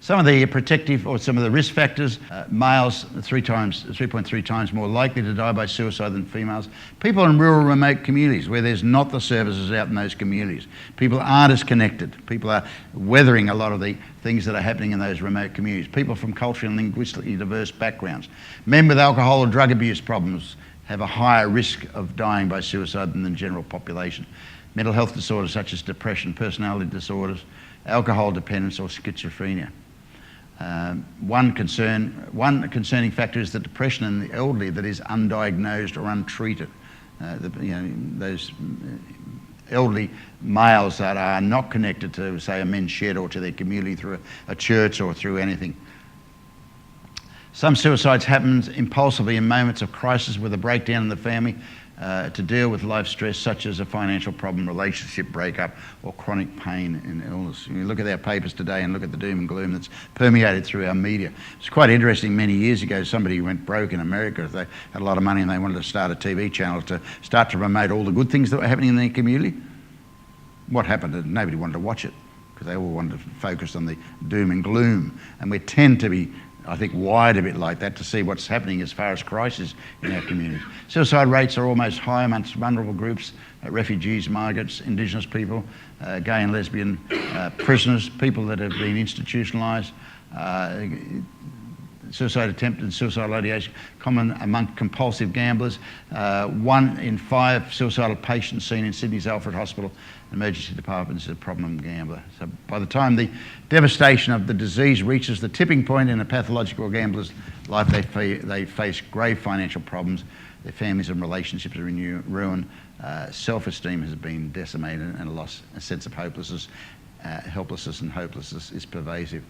Some of the protective or some of the risk factors, males 3.3 times more likely to die by suicide than females. People in rural, remote communities where there's not the services out in those communities. People aren't as connected. People are weathering a lot of the things that are happening in those remote communities. People from culturally and linguistically diverse backgrounds. Men with alcohol or drug abuse problems have a higher risk of dying by suicide than the general population. Mental health disorders such as depression, personality disorders, alcohol dependence or schizophrenia. One concerning factor is the depression in the elderly that is undiagnosed or untreated. Those elderly males that are not connected to, say, a men's shed or to their community through a church or through anything. Some suicides happen impulsively in moments of crisis with a breakdown in the family to deal with life stress such as a financial problem, relationship breakup or chronic pain and illness. You look at our papers today and look at the doom and gloom that's permeated through our media. It's quite interesting, many years ago somebody went broke in America. They had a lot of money and they wanted to start a TV channel to start to promote all the good things that were happening in their community. What happened? Nobody wanted to watch it because they all wanted to focus on the doom and gloom. And we tend to be, I think, wired a bit like that to see what's happening as far as crisis in our communities. Suicide rates are almost high amongst vulnerable groups, refugees, migrants, Indigenous people, gay and lesbian prisoners, people that have been institutionalised. Suicide attempt and suicidal ideation common among compulsive gamblers. 1 in 5 suicidal patients seen in Sydney's Alfred Hospital emergency department is a problem gambler. So by the time the devastation of the disease reaches the tipping point in a pathological gambler's life, they face grave financial problems. Their families and relationships are in ruin. Self-esteem has been decimated and a sense of hopelessness. Helplessness and hopelessness is pervasive.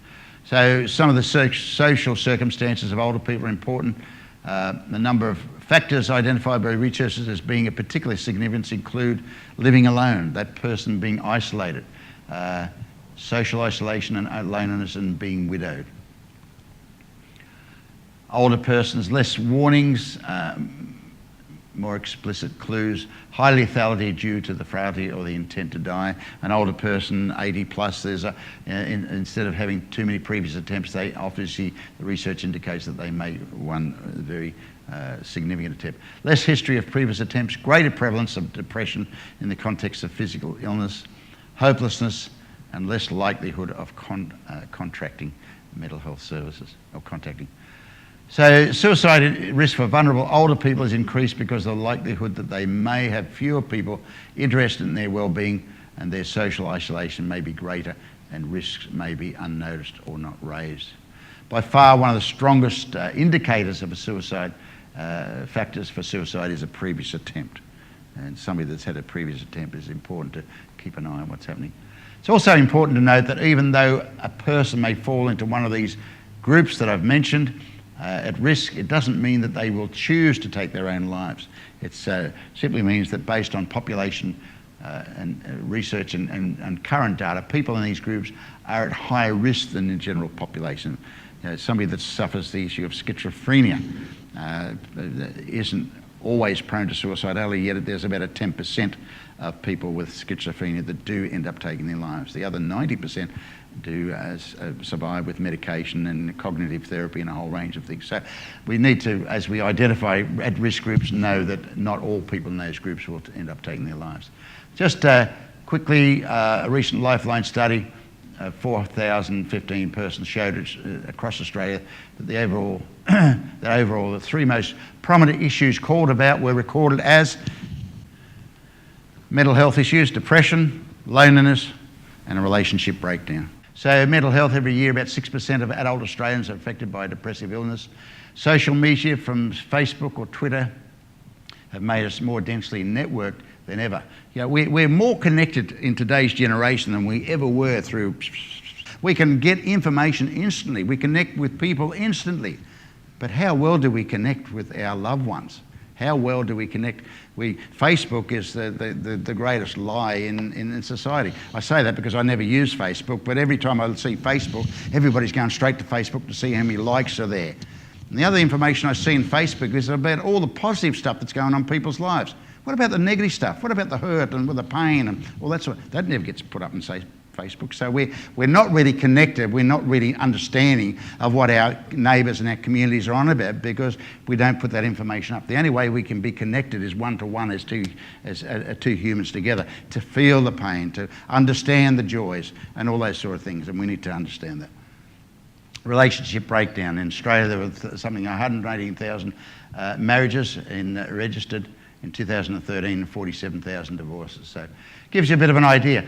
So some of the social circumstances of older people are important. The number of factors identified by researchers as being of particular significance include living alone, that person being isolated, social isolation and loneliness, and being widowed. Older persons, less warnings, more explicit clues, high lethality due to the frailty or the intent to die. An older person, 80 plus, instead of having too many previous attempts, they obviously, the research indicates that they may one very significant attempt. Less history of previous attempts, greater prevalence of depression in the context of physical illness, hopelessness, and less likelihood of contracting mental health services or contacting. So suicide risk for vulnerable older people is increased because of the likelihood that they may have fewer people interested in their well-being, and their social isolation may be greater and risks may be unnoticed or not raised. By far one of the strongest indicators of a suicide, factors for suicide, is a previous attempt. And somebody that's had a previous attempt is important to keep an eye on what's happening. It's also important to note that even though a person may fall into one of these groups that I've mentioned, at risk, it doesn't mean that they will choose to take their own lives. It simply means that based on population and research and current data, people in these groups are at higher risk than the general population. Somebody that suffers the issue of schizophrenia isn't always prone to suicidality, yet there's about a 10% of people with schizophrenia that do end up taking their lives. The other 90% do survive with medication and cognitive therapy and a whole range of things. So we need to, as we identify at-risk groups, know that not all people in those groups will end up taking their lives. Just quickly, a recent Lifeline study, 4,015 persons showed across Australia that the overall, the 3 most prominent issues called about were recorded as mental health issues, depression, loneliness, and a relationship breakdown. So mental health, every year about 6% of adult Australians are affected by depressive illness. Social media from Facebook or Twitter have made us more densely networked than ever. We're more connected in today's generation than we ever were through. We can get information instantly. We connect with people instantly. But how well do we connect with our loved ones? How well do we connect? Facebook is the greatest lie in society. I say that because I never use Facebook, but every time I see Facebook, everybody's going straight to Facebook to see how many likes are there. And the other information I see in Facebook is about all the positive stuff that's going on in people's lives. What about the negative stuff? What about the hurt and the pain and all that sort of, that never gets put up in Facebook. So we're not really connected, we're not really understanding of what our neighbours and our communities are on about, because we don't put that information up. The only way we can be connected is one-to-one, as two humans together, to feel the pain, to understand the joys and all those sort of things, and we need to understand that. Relationship breakdown. In Australia there were something 118,000 marriages registered in 2013 and 47,000 divorces. So it gives you a bit of an idea.